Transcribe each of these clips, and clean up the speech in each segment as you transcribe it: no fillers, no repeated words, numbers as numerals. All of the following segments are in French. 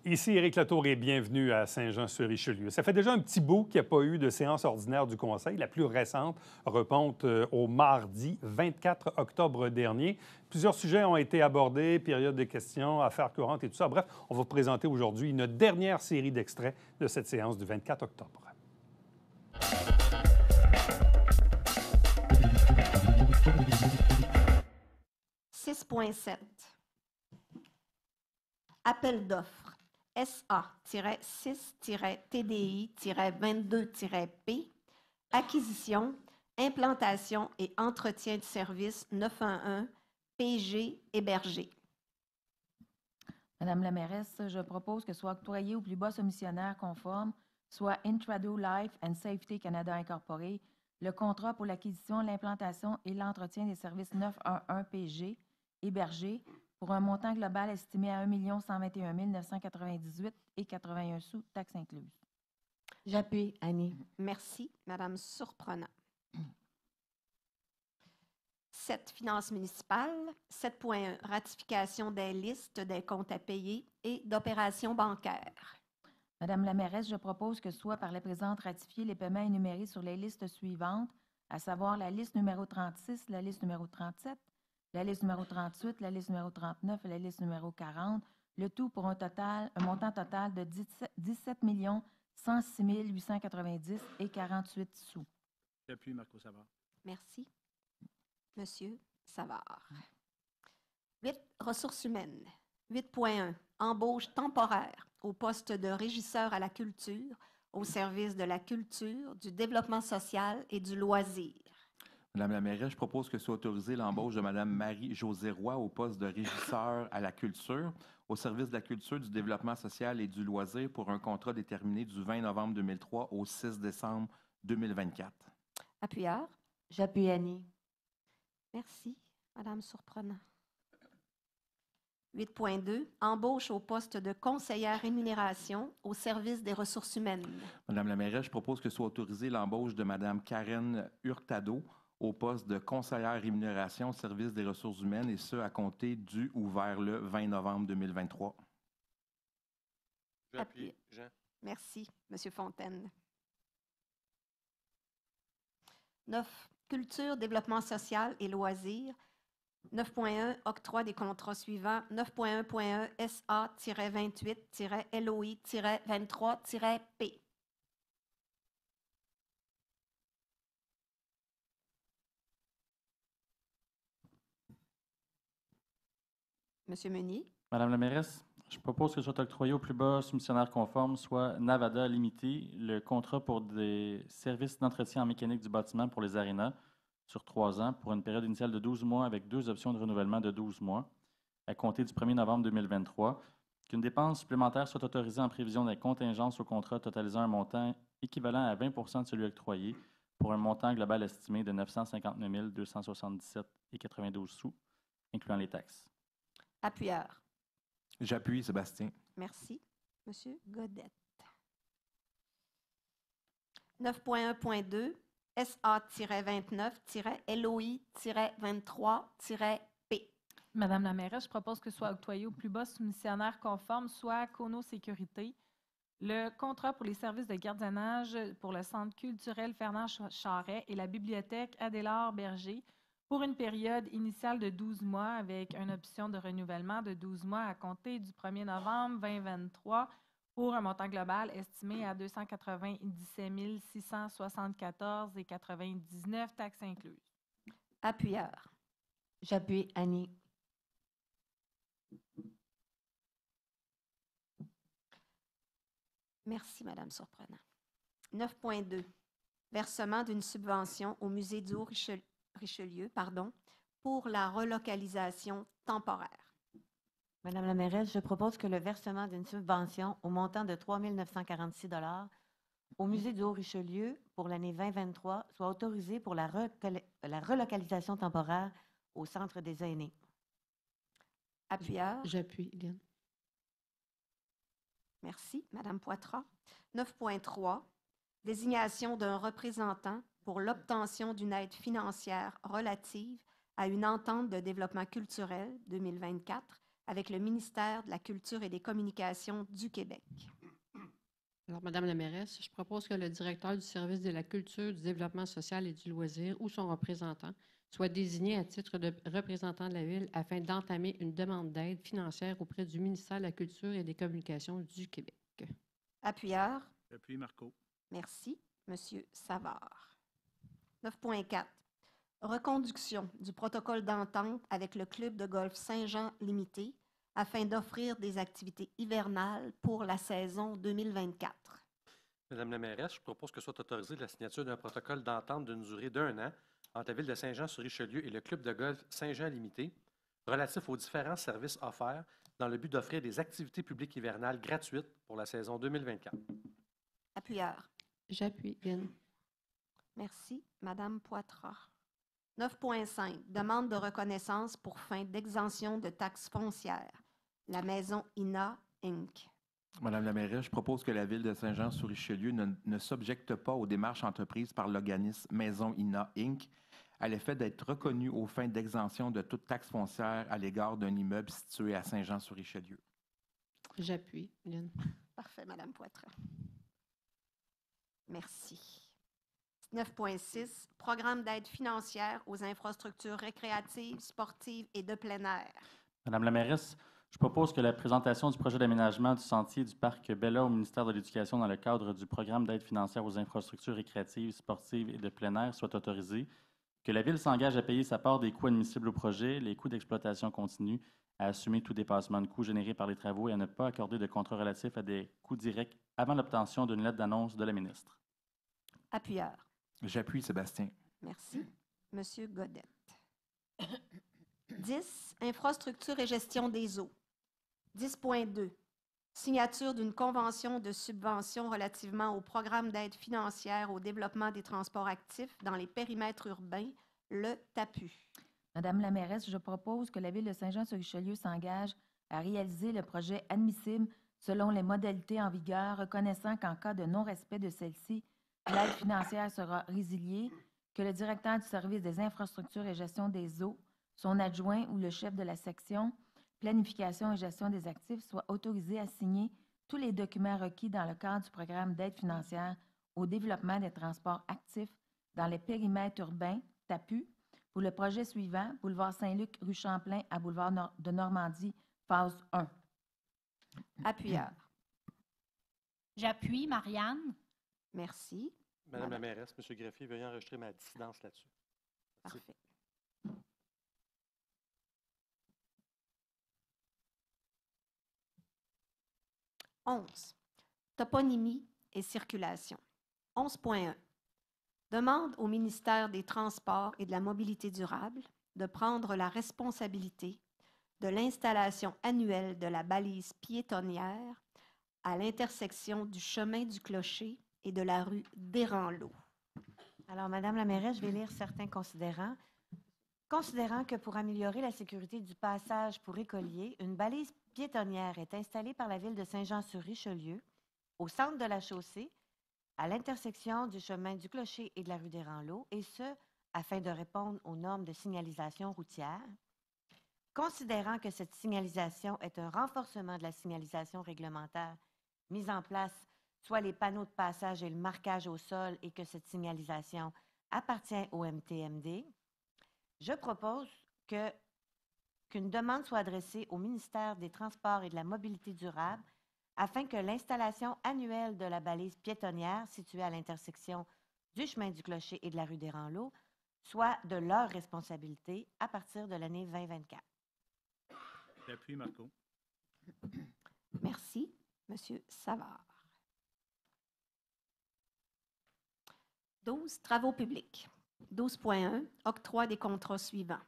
Ici Éric Latour et bienvenue à Saint-Jean-sur-Richelieu. Ça fait déjà un petit bout qu'il n'y a pas eu de séance ordinaire du Conseil. La plus récente remonte au mardi 24 octobre dernier. Plusieurs sujets ont été abordés, période de questions, affaires courantes et tout ça. Bref, on va vous présenter aujourd'hui une dernière série d'extraits de cette séance du 24 octobre. « 6.7. Appel d'offres. SA-6-TDI-22-P. Acquisition, implantation et entretien de services 911 PG hébergé. Madame la mairesse, je propose que soit octroyé au plus bas soumissionnaire conforme, soit Intrado Life and Safety Canada Incorporé, le contrat pour l'acquisition, l'implantation et l'entretien des services 911 PG hébergés pour un montant global estimé à 1 121 998 et 81 sous, taxes incluses. J'appuie, Annie. Merci, Madame Surprenant. 7. Finances municipales. 7.1. Ratification des listes des comptes à payer et d'opérations bancaires. Madame la mairesse, je propose que soit par la présente ratifiés les paiements énumérés sur les listes suivantes, à savoir la liste numéro 36, la liste numéro 37, la liste numéro 38, la liste numéro 39 et la liste numéro 40, le tout pour un montant total de 17 106 890 et 48 sous. J'appuie, Marco Savard. Merci. Monsieur Savard. 8. Ressources humaines. 8.1. Embauche temporaire au poste de régisseur à la culture, au service de la culture, du développement social et du loisir. Madame la mairesse, je propose que soit autorisée l'embauche de Madame Marie-Josée Roy au poste de régisseur à la culture, au service de la culture, du développement social et du loisir pour un contrat déterminé du 20 novembre 2003 au 6 décembre 2024. Appuyeur. J'appuie, Annie. Merci, Madame Surprenant. 8.2. Embauche au poste de conseillère rémunération au service des ressources humaines. Madame la mairesse, je propose que soit autorisée l'embauche de Madame Karen Hurtado au poste de conseillère rémunération au service des ressources humaines, et ce, à compter du ou vers le 20 novembre 2023. J'appuie, Jean. Merci, Monsieur Fontaine. 9. Culture, développement social et loisirs. 9.1. Octroi des contrats suivants. 9.1.1 SA-28-LOI-23-P. Monsieur Meunier. Madame la mairesse, je propose que soit octroyé au plus bas soumissionnaire conforme, soit Navada Limité, le contrat pour des services d'entretien en mécanique du bâtiment pour les arénas sur 3 ans pour une période initiale de 12 mois avec 2 options de renouvellement de 12 mois à compter du 1er novembre 2023, qu'une dépense supplémentaire soit autorisée en prévision des contingences au contrat totalisant un montant équivalent à 20 de celui octroyé pour un montant global estimé de 959 277 et 92 sous, incluant les taxes. Appuyeur. J'appuie, Sébastien. Merci. Monsieur Godette. 9.1.2 SA-29-LOI-23-P. Madame la mairesse, je propose que soit octroyé au plus bas soumissionnaire conforme, soit Cono Sécurité, le contrat pour les services de gardiennage pour le Centre culturel Fernand Charret et la bibliothèque Adélard Berger pour une période initiale de 12 mois avec une option de renouvellement de 12 mois à compter du 1er novembre 2023 pour un montant global estimé à 297 674 et 99 taxes incluses. Appuyeur. J'appuie, Annie. Merci, Madame Surprenant. 9.2. Versement d'une subvention au Musée du Haut-Richelieu pour la relocalisation temporaire. Madame la mairesse, je propose que le versement d'une subvention au montant de 3 946 $ au Musée du Haut-Richelieu pour l'année 2023 soit autorisé pour la relocalisation temporaire au Centre des aînés. Appuyeur. J'appuie, Lynn. Merci, Madame Poitras. 9.3. Désignation d'un représentant pour l'obtention d'une aide financière relative à une entente de développement culturel 2024 avec le ministère de la Culture et des Communications du Québec. Alors, Madame la mairesse, je propose que le directeur du service de la culture, du développement social et du loisir ou son représentant soit désigné à titre de représentant de la Ville afin d'entamer une demande d'aide financière auprès du ministère de la Culture et des Communications du Québec. Appuyeur. J'appuie Marco. Merci. Monsieur Savard. 9.4. Reconduction du protocole d'entente avec le Club de golf Saint-Jean Limité afin d'offrir des activités hivernales pour la saison 2024. Madame la mairesse, je propose que soit autorisée la signature d'un protocole d'entente d'une durée d'1 an entre la Ville de Saint-Jean-sur-Richelieu et le Club de golf Saint-Jean Limité relatif aux différents services offerts dans le but d'offrir des activités publiques hivernales gratuites pour la saison 2024. Appuyeur. J'appuie Lynn. Merci. Madame Poitras. 9.5. Demande de reconnaissance pour fin d'exemption de taxes foncières. La maison INA, Inc. Madame la mairesse, je propose que la Ville de Saint-Jean-sur-Richelieu ne s'objecte pas aux démarches entreprises par l'organisme Maison INA, Inc. à l'effet d'être reconnue aux fins d'exemption de toute taxe foncière à l'égard d'un immeuble situé à Saint-Jean-sur-Richelieu. J'appuie Lynn. Parfait, Madame Poitras. Merci. 9.6. Programme d'aide financière aux infrastructures récréatives, sportives et de plein air. Madame la mairesse, je propose que la présentation du projet d'aménagement du sentier du parc Bella au ministère de l'Éducation dans le cadre du programme d'aide financière aux infrastructures récréatives, sportives et de plein air soit autorisée, que la Ville s'engage à payer sa part des coûts admissibles au projet, les coûts d'exploitation continue, à assumer tout dépassement de coûts générés par les travaux et à ne pas accorder de contrat relatif à des coûts directs avant l'obtention d'une lettre d'annonce de la ministre. Appuyeur. J'appuie Sébastien. Merci. Monsieur Godette. 10. Infrastructure et gestion des eaux. 10.2. Signature d'une convention de subvention relativement au programme d'aide financière au développement des transports actifs dans les périmètres urbains, le TAPU. Madame la mairesse, je propose que la Ville de Saint-Jean-sur-Richelieu s'engage à réaliser le projet admissible selon les modalités en vigueur, reconnaissant qu'en cas de non-respect de celle-ci, l'aide financière sera résiliée, que le directeur du service des infrastructures et gestion des eaux, son adjoint ou le chef de la section planification et gestion des actifs soit autorisé à signer tous les documents requis dans le cadre du programme d'aide financière au développement des transports actifs dans les périmètres urbains, TAPU, pour le projet suivant, boulevard Saint-Luc, rue Champlain à boulevard de Normandie, phase 1. Appuyeur. J'appuie Marianne. Merci. Madame la mairesse, M. Greffier, veuillez enregistrer ma dissidence là-dessus. Merci. Parfait. « 11. Toponymie et circulation. 11.1. Demande au ministère des Transports et de la Mobilité durable de prendre la responsabilité de l'installation annuelle de la balise piétonnière à l'intersection du chemin du Clocher et de la rue Desranleau. » Alors, Madame la mairesse, je vais lire certains considérants. Considérant que pour améliorer la sécurité du passage pour écoliers, une balise piétonnière est installée par la Ville de Saint-Jean-sur-Richelieu au centre de la chaussée, à l'intersection du chemin du Clocher et de la rue Desranleau, et ce, afin de répondre aux normes de signalisation routière. Considérant que cette signalisation est un renforcement de la signalisation réglementaire mise en place, soit les panneaux de passage et le marquage au sol, et que cette signalisation appartient au MTMD, je propose qu'une demande soit adressée au ministère des Transports et de la Mobilité durable afin que l'installation annuelle de la balise piétonnière située à l'intersection du chemin du Clocher et de la rue Desranleau soit de leur responsabilité à partir de l'année 2024. J'appuie Marco. Merci. Monsieur Savard. 12. Travaux publics. 12.1. Octroi des contrats suivants.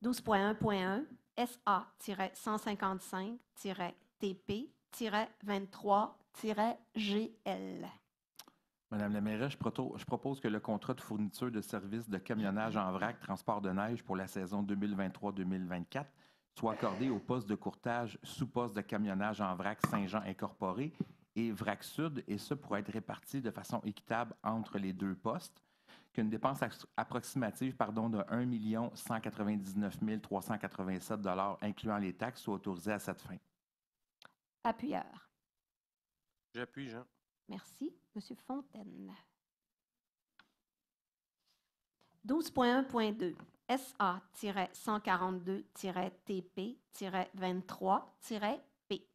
12.1.1. SA-545-TP-23-GL. Madame la mairesse, je propose que le contrat de fourniture de services de camionnage en vrac transport de neige pour la saison 2023-2024 soit accordé au poste de courtage sous-poste de camionnage en vrac Saint-Jean incorporé et vrac Sud, et ce pour être réparti de façon équitable entre les deux postes, qu'une dépense approximative de 1 199 387 incluant les taxes soit autorisée à cette fin. Appuyeur. J'appuie, Jean. Merci. Monsieur Fontaine. 12.1.2. SA-142-TP-23-P.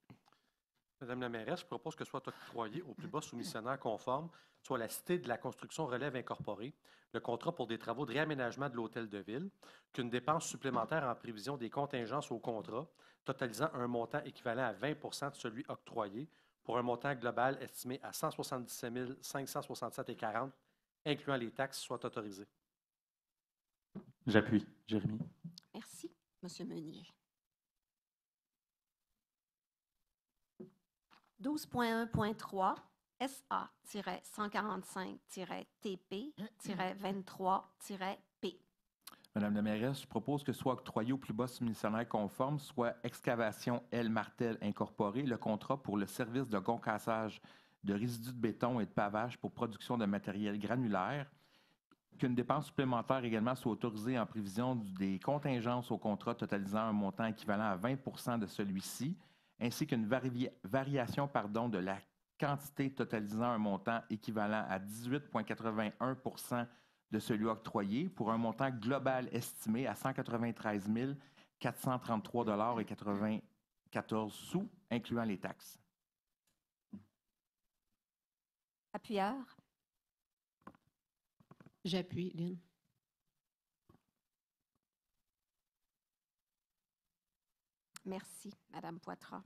Madame la mairesse, je propose que soit octroyé au plus bas soumissionnaire conforme, soit la Cité de la construction Relève Incorporée, le contrat pour des travaux de réaménagement de l'hôtel de ville, qu'une dépense supplémentaire en prévision des contingences au contrat, totalisant un montant équivalent à 20 de celui octroyé, pour un montant global estimé à 177 567,40 incluant les taxes, soit autorisé. J'appuie. Jérémy. Merci. Monsieur Meunier. 12.1.3. SA-145-TP-23-P. Madame la mairesse, je propose que soit octroyé au plus bas soumissionnaire conforme, soit Excavation L. Martel Incorporée, le contrat pour le service de concassage de résidus de béton et de pavage pour production de matériel granulaire, qu'une dépense supplémentaire également soit autorisée en prévision des contingences au contrat totalisant un montant équivalent à 20 de celui-ci, ainsi qu'une variation de la quantité totalisant un montant équivalent à 18,81 de celui octroyé pour un montant global estimé à 193 433,94 sous, incluant les taxes. Appuyeur. J'appuie, Lynn. Merci, Madame Poitras.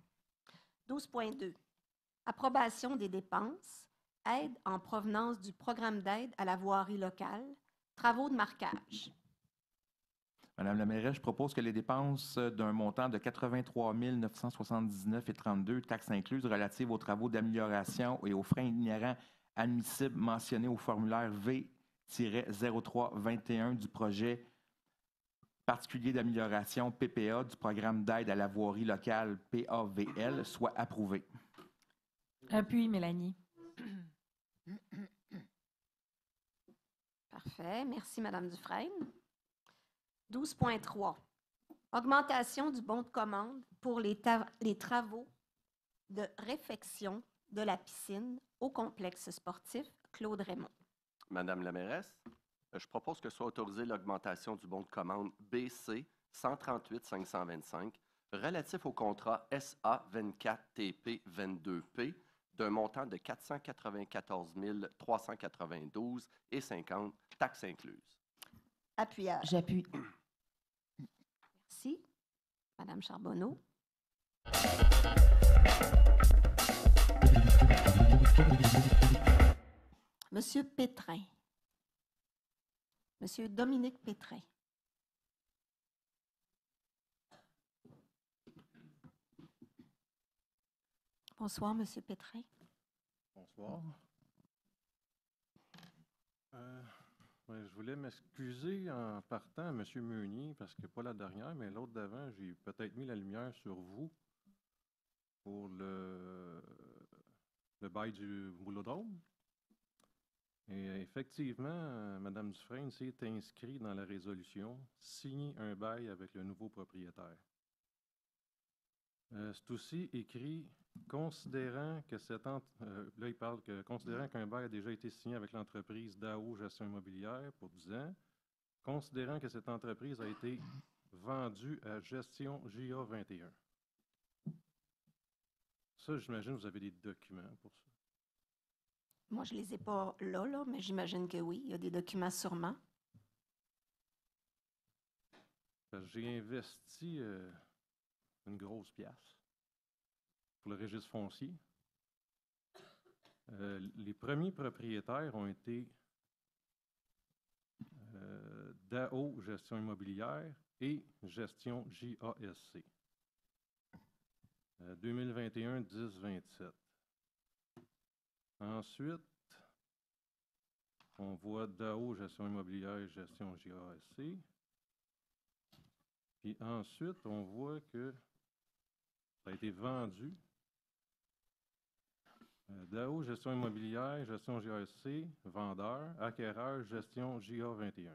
12.2. Approbation des dépenses. Aide en provenance du programme d'aide à la voirie locale. Travaux de marquage. Madame la mairesse, je propose que les dépenses d'un montant de 83 979,32 taxes incluses relatives aux travaux d'amélioration et aux frais inhérents admissibles mentionnés au formulaire V-0321 du projet particulier d'amélioration PPA du programme d'aide à la voirie locale PAVL soit approuvées. Appuie, Mélanie. Parfait. Merci, Madame Dufresne. 12.3. Augmentation du bon de commande pour les travaux de réfection de la piscine au complexe sportif Claude Raymond. Madame la mairesse, je propose que soit autorisée l'augmentation du bon de commande BC 138 525 relatif au contrat SA 24TP22P d'un montant de 494 392,50 taxes incluses. Appuyeur. J'appuie. Merci. Madame Charbonneau. Monsieur Pétrin. Monsieur Dominique Pétrin. Bonsoir, Monsieur Pétrin. Bonsoir. Je voulais m'excuser en partant à M. Meunier, parce que pas la dernière, mais l'autre d'avant, j'ai peut-être mis la lumière sur vous pour le bail du boulodrome. Et effectivement, Mme Dufresne s'est inscrit dans la résolution, signer un bail avec le nouveau propriétaire. C'est aussi écrit, considérant que là, il parle que considérant qu'un bail a déjà été signé avec l'entreprise DAO Gestion immobilière pour 10 ans, considérant que cette entreprise a été vendue à Gestion JA 21. Ça, j'imagine, vous avez des documents pour ça. Moi, je ne les ai pas là, mais j'imagine que oui. Il y a des documents sûrement. J'ai investi une grosse pièce pour le registre foncier. Les premiers propriétaires ont été DAO Gestion immobilière et Gestion JASC. 2021-10-27. Ensuite, on voit DAO Gestion immobilière et Gestion JASC. Puis ensuite, on voit que ça a été vendu DAO, gestion immobilière, gestion GASC, vendeur, acquéreur, gestion JA21.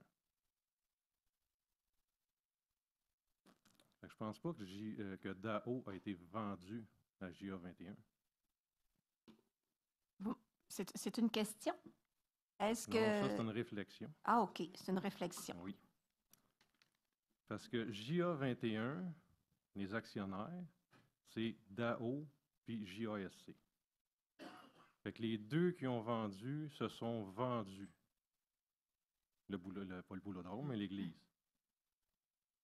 Je ne pense pas que DAO a été vendu à JA21. C'est une question? Est-ce Non, ça, c'est que... une réflexion. Ah, OK, c'est une réflexion. Oui. Parce que JA21, les actionnaires, c'est DAO puis JASC. Fait que les deux qui ont vendu se sont vendus. Pas le boulodrome, mais l'église.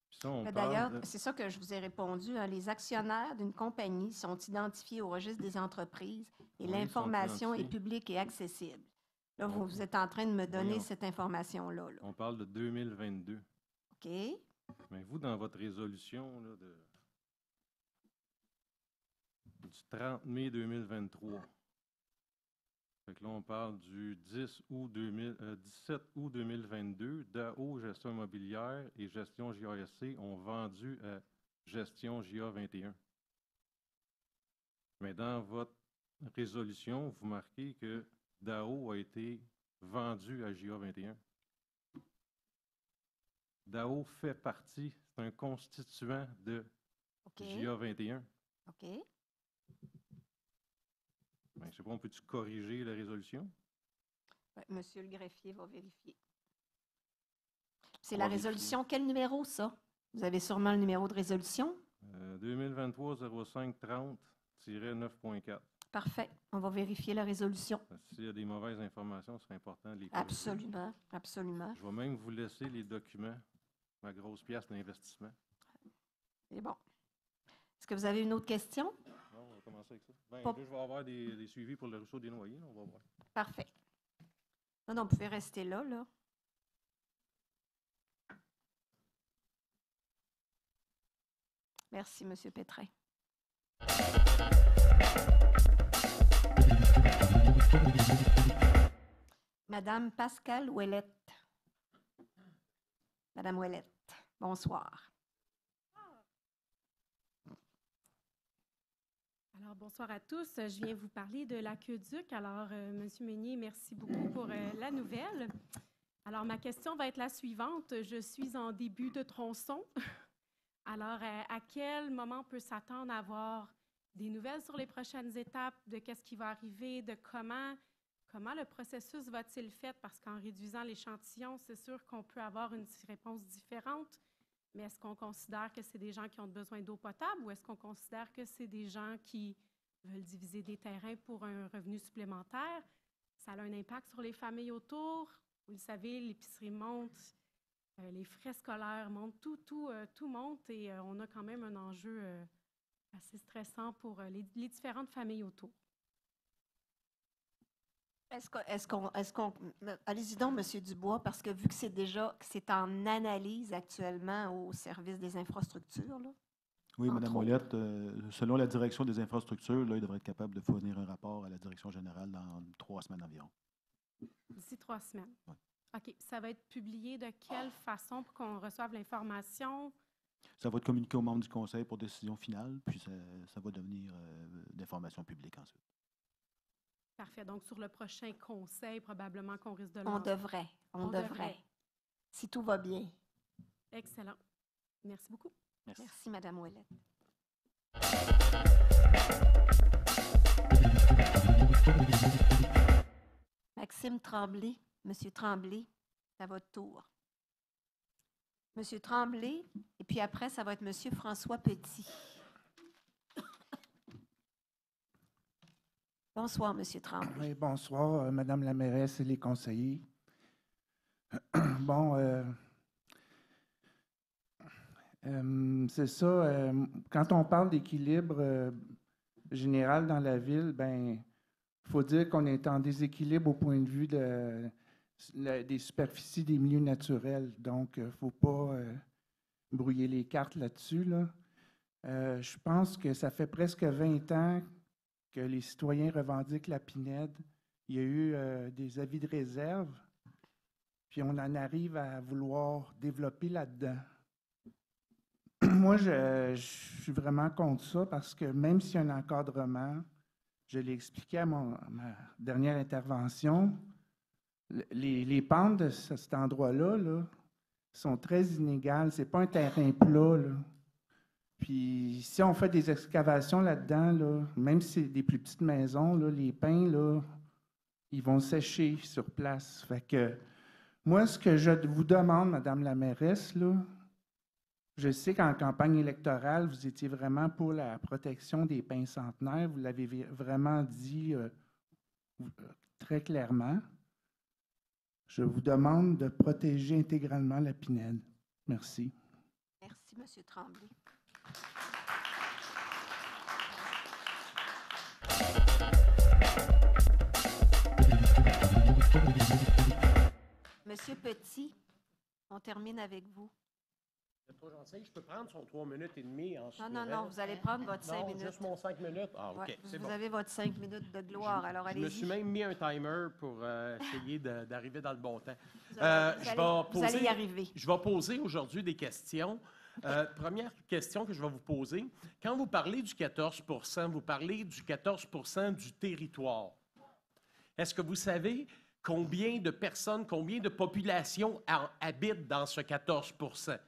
Puis ça, on D'ailleurs, parle de- c'est ça que je vous ai répondu, hein. Les actionnaires d'une compagnie sont identifiés au registre des entreprises et Oui, l'information ils est sont publique et accessible. Là, Donc, vous êtes en train de me donner voyons. cette information-là. Là. On parle de 2022. OK? Mais vous, dans votre résolution là, du 30 mai 2023, fait que là, on parle du 17 août 2022, DAO, gestion immobilière et gestion JASC ont vendu à gestion JA21. Mais dans votre résolution, vous marquez que DAO a été vendu à JA21. DAO fait partie, c'est un constituant de OK. JA21. OK. Ben, je ne sais pas, on peut-tu corriger la résolution? Ouais, Monsieur le greffier va vérifier. C'est On la va vérifier. résolution. Quel numéro, ça? Vous avez sûrement le numéro de résolution? 2023-05-30-9.4. Parfait. On va vérifier la résolution. S'il y a des mauvaises informations, ce serait important de les corriger. Absolument. Absolument. Je vais même vous laisser les documents, ma grosse pièce d'investissement. C'est bon. Est-ce que vous avez une autre question? Non, on va commencer avec ça. Ben, Pas- là, je vais avoir des suivis pour le ruisseau des Noyers, on va voir. Parfait. Non, non, vous pouvez rester là, là. Merci, Monsieur Pétrin. Madame Pascale Ouellette. Madame Ouellette, bonsoir. Alors, bonsoir à tous. Je viens vous parler de l'aqueduc. Alors, Monsieur Meunier, merci beaucoup pour la nouvelle. Alors, ma question va être la suivante. Je suis en début de tronçon. Alors, à quel moment on peut s'attendre à avoir des nouvelles sur les prochaines étapes, de qu'est-ce qui va arriver, de comment le processus va-t-il fait? Parce qu'en réduisant l'échantillon, c'est sûr qu'on peut avoir une réponse différente. Mais est-ce qu'on considère que c'est des gens qui ont besoin d'eau potable ou est-ce qu'on considère que c'est des gens qui veulent diviser des terrains pour un revenu supplémentaire? Ça a un impact sur les familles autour. Vous le savez, l'épicerie monte, les frais scolaires montent, tout monte et on a quand même un enjeu assez stressant pour les différentes familles autour. Allez-y donc, M. Dubois, parce que vu que c'est en analyse actuellement au service des infrastructures, là. Oui, Entre Mme Ouellette, selon la direction des infrastructures, là, il devrait être capable de fournir un rapport à la direction générale dans 3 semaines environ. D'ici 3 semaines. Oui. OK. Ça va être publié de quelle façon pour qu'on reçoive l'information? Ça va être communiqué aux membres du conseil pour décision finale, puis ça va devenir d'information publique ensuite. Parfait. Donc, sur le prochain conseil, probablement qu'on risque de On l'avoir. devrait. On devrait. Si tout va bien. Excellent. Merci beaucoup. Merci, Mme Ouellette. Maxime Tremblay. Monsieur Tremblay, c'est à votre tour. Monsieur Tremblay, et puis après, ça va être Monsieur François Petit. Bonsoir, Monsieur Tremblay. Oui, bonsoir, Madame la mairesse et les conseillers. Bon, c'est ça. Quand on parle d'équilibre général dans la ville, ben, il faut dire qu'on est en déséquilibre au point de vue des superficies des milieux naturels. Donc, il ne faut pas brouiller les cartes là-dessus, là. Je pense que ça fait presque 20 ans que les citoyens revendiquent la PINED. Il y a eu des avis de réserve, puis on en arrive à vouloir développer là-dedans. Moi, je suis vraiment contre ça parce que même s'il y a un encadrement, je l'ai expliqué à ma dernière intervention, les pentes de cet endroit-là là, sont très inégales. Ce n'est pas un terrain plat, là. Puis si on fait des excavations là-dedans, là, même si c'est des plus petites maisons, là, les pins, là, ils vont sécher sur place. Fait que moi, ce que je vous demande, Madame la mairesse, là, je sais qu'en campagne électorale, vous étiez vraiment pour la protection des pins centenaires. Vous l'avez vraiment dit très clairement. Je vous demande de protéger intégralement la pinède. Merci. Merci, M. Tremblay. Monsieur Petit, on termine avec vous. C'est trop gentil. Je peux prendre son 3 minutes et demie en Non, vous allez prendre votre 5 minutes. Juste mon 5 minutes? Ah, OK, Ouais, c'est vous bon. avez votre 5 minutes de gloire, alors Je me allez-y. suis même mis un timer pour essayer d'arriver dans le bon temps. Vous allez y arriver. Je vais poser aujourd'hui des questions. Première question que je vais vous poser. Quand vous parlez du 14 % vous parlez du 14 % du territoire. Est-ce que vous savez combien de personnes, combien de populations habitent dans ce 14 %?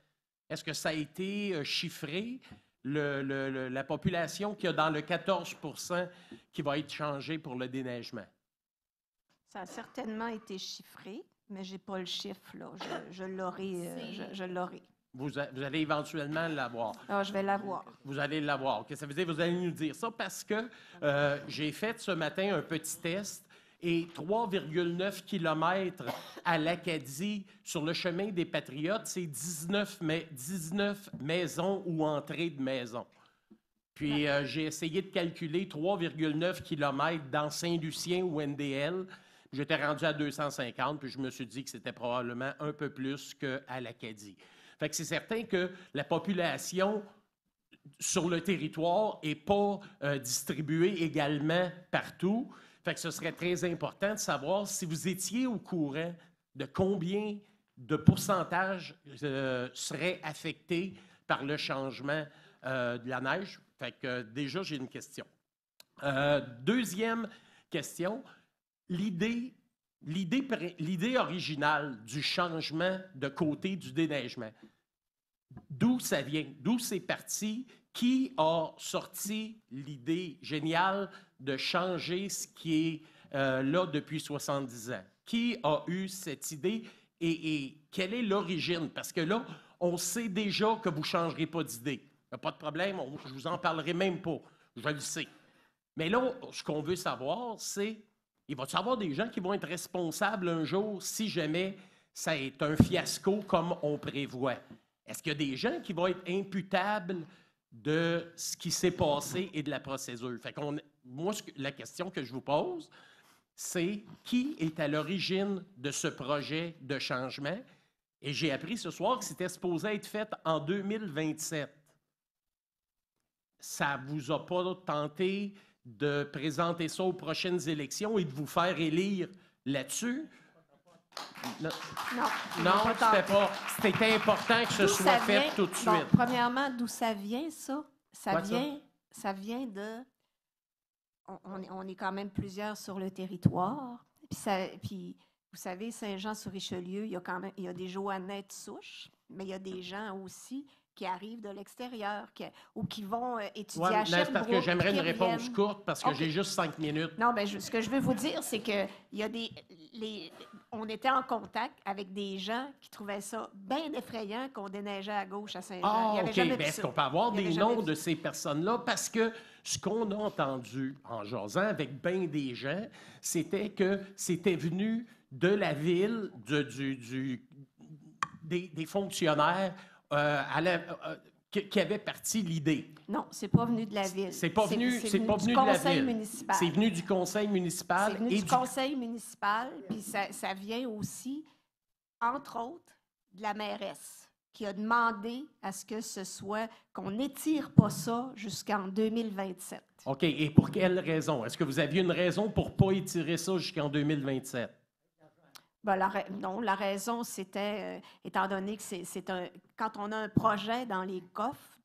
Est-ce que ça a été chiffré, la population qu'il y a dans le 14 % qui va être changée pour le déneigement? Ça a certainement été chiffré, mais je n'ai pas le chiffre, là. Je l'aurai. Je l'aurai. Vous allez éventuellement l'avoir. Ah, je vais l'avoir. Vous allez l'avoir. OK, ça veut dire que vous allez nous dire ça parce que j'ai fait ce matin un petit test et 3,9 km à l'Acadie sur le chemin des Patriotes, c'est 19 maisons ou entrées de maisons. Puis j'ai essayé de calculer 3,9 km dans Saint-Lucien ou NDL. J'étais rendu à 250, puis je me suis dit que c'était probablement un peu plus qu'à l'Acadie. Fait que c'est certain que la population sur le territoire n'est pas distribuée également partout. Fait que ce serait très important de savoir si vous étiez au courant de combien de pourcentage seraient affectés par le changement de la neige. Fait que déjà, j'ai une question. Deuxième question, l'idée originale du changement de côté du déneigement, d'où ça vient? D'où c'est parti? Qui a sorti l'idée géniale de changer ce qui est là depuis 70 ans? Qui a eu cette idée et quelle est l'origine? Parce que là, on sait déjà que vous ne changerez pas d'idée. Il n'y a pas de problème, je ne vous en parlerai même pas. Je le sais. Mais là, ce qu'on veut savoir, c'est, il va y avoir des gens qui vont être responsables un jour si jamais ça est un fiasco comme on prévoit? Est-ce qu'il y a des gens qui vont être imputables de ce qui s'est passé et de la procédure? Fait qu'on, moi, la question que je vous pose, c'est qui est à l'origine de ce projet de changement? Et j'ai appris ce soir que c'était supposé être fait en 2027. Ça ne vous a pas tenté de présenter ça aux prochaines élections et de vous faire élire là-dessus? Non, c'était important que ce soit fait tout de suite. Bon, premièrement, d'où ça vient, ça? Ça vient de... On est quand même plusieurs sur le territoire. Puis vous savez, Saint-Jean-sur-Richelieu, il y a des Joannettes souches, mais il y a des gens aussi qui arrivent de l'extérieur ou qui vont étudier à Sherbrooke. Parce que j'aimerais une réponse courte parce que j'ai juste 5 minutes. Non, bien, ce que je veux vous dire, c'est que on était en contact avec des gens qui trouvaient ça bien effrayant qu'on déneigeait à gauche à Saint-Jean. OK. Est-ce qu'on peut avoir des noms de ces personnes-là? Parce que ce qu'on a entendu en jasant avec bien des gens, c'était que c'était venu de la ville, des fonctionnaires qui avaient parti l'idée. Non, c'est pas venu de la ville. C'est pas venu de la ville. Municipal. C'est venu du conseil municipal. C'est venu du conseil municipal, puis ça vient aussi, entre autres, de la mairesse, qui a demandé à ce que ce soit, qu'on n'étire pas ça jusqu'en 2027. OK. Et pour quelle raison? Est-ce que vous aviez une raison pour ne pas étirer ça jusqu'en 2027? Ben, non, la raison, c'était, étant donné que quand on a un projet dans les coffres,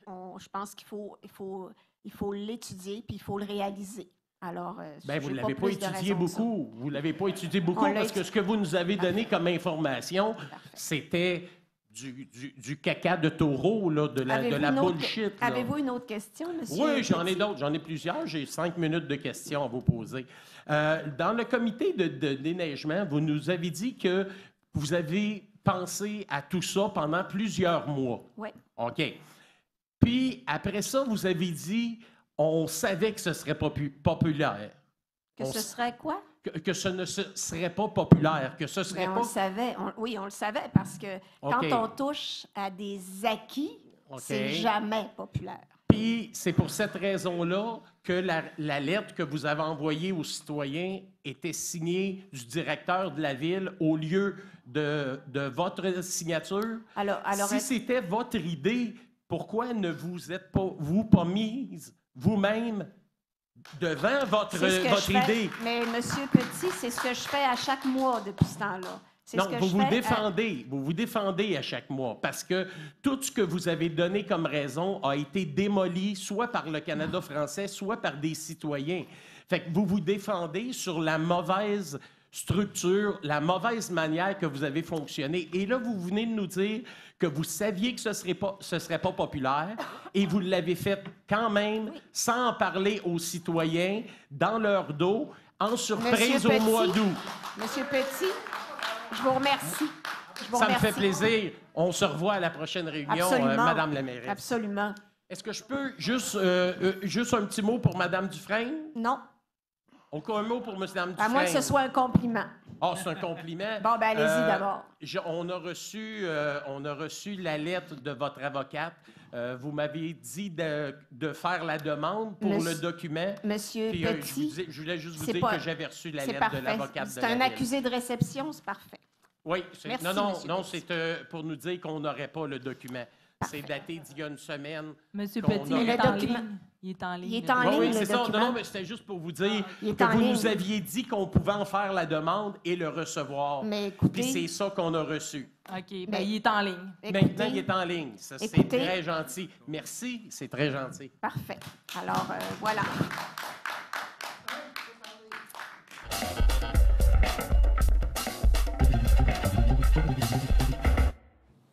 je pense qu'il faut l'étudier puis il faut le réaliser. Alors, Bien, vous j'ai ne l'avez pas plus de étudié raison que ça. beaucoup. Vous ne l'avez pas étudié beaucoup On l'a parce que ce que vous nous avez donné comme information, Parfait. c'était du caca de taureau, là, de la Avez-vous une autre- bullshit. là. Avez-vous une autre question, monsieur? Oui, j'en ai Petit? d'autres. J'en ai plusieurs. J'ai 5 minutes de questions à vous poser. Dans le comité de déneigement, vous nous avez dit que vous avez pensé à tout ça pendant plusieurs mois. Oui. OK. Puis, après ça, vous avez dit, on savait que ce serait populaire. Que ce serait quoi? Que ce ne serait pas populaire, que ce serait Ben, on pas... le savait. Oui, on le savait parce que quand OK. on touche à des acquis, OK. c'est jamais populaire. Puis, c'est pour cette raison-là que la lettre que vous avez envoyée aux citoyens était signée du directeur de la ville au lieu de votre signature. Alors, si c'était votre idée, pourquoi ne vous êtes pas mise vous-même devant votre c'est ce que je fais. idée? Mais monsieur Petit, c'est ce que je fais à chaque mois depuis ce temps-là. C'est Non, ce que vous je vous fais défendez. Vous vous défendez à chaque mois parce que tout ce que vous avez donné comme raison a été démoli soit par le Canada français, soit par des citoyens. Fait que vous vous défendez sur la mauvaise structure, la mauvaise manière que vous avez fonctionné. Et là, vous venez de nous dire que vous saviez que ce serait pas populaire et vous l'avez fait quand même sans en parler aux citoyens, dans leur dos, en surprise Monsieur au mois Petit, d'août. Monsieur Petit, je vous remercie. Je vous Ça me remercie. fait plaisir. On se revoit à la prochaine réunion, Absolument. Madame la mairesse. Absolument. Est-ce que je peux juste un petit mot pour Madame Dufresne? Non. Encore un mot pour Madame Dufresne? À moins que ce soit un compliment. Ah, c'est un compliment. Bon, ben allez-y d'abord. On a reçu la lettre de votre avocate. Vous m'aviez dit de faire la demande pour le document. Monsieur Puis, Petit, je voulais juste vous c'est dire pas- que j'avais reçu la c'est lettre parfait. de l'avocate de C'est la un ville. accusé de réception, c'est parfait. Oui, Merci, non, Monsieur Petit. c'est pour nous dire qu'on n'aurait pas le document. C'est daté d'il y a une semaine. Monsieur qu'on Petit, a- il est Le en document- ligne. Il est en ligne. Il est en Oui, ligne, oui, le c'est ça. document. Non, mais c'était juste pour vous dire Il est que en vous ligne. nous aviez dit qu'on pouvait en faire la demande et le recevoir. Mais écoutez- Puis c'est ça qu'on a reçu. OK, Mais- ben il est en ligne. Maintenant, il est en ligne. Ça, c'est écoutez- très gentil. Merci, c'est très gentil. Parfait. Alors, voilà.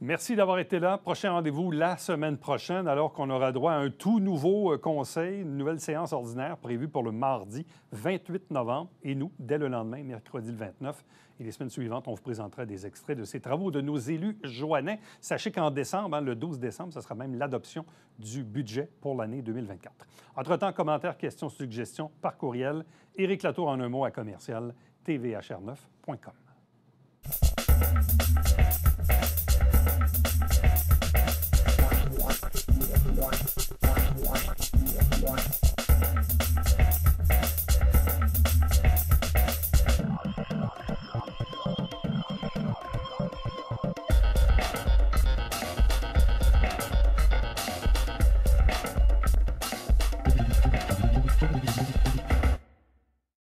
Merci d'avoir été là. Prochain rendez-vous la semaine prochaine, alors qu'on aura droit à un tout nouveau conseil, une nouvelle séance ordinaire prévue pour le mardi 28 novembre. Et nous, dès le lendemain, mercredi le 29. Et les semaines suivantes, on vous présentera des extraits de ces travaux de nos élus joannais. Sachez qu'en décembre, le 12 décembre, ce sera même l'adoption du budget pour l'année 2024. Entre-temps, commentaires, questions, suggestions par courriel. Éric Latour en un mot à commercial tvhr9.com.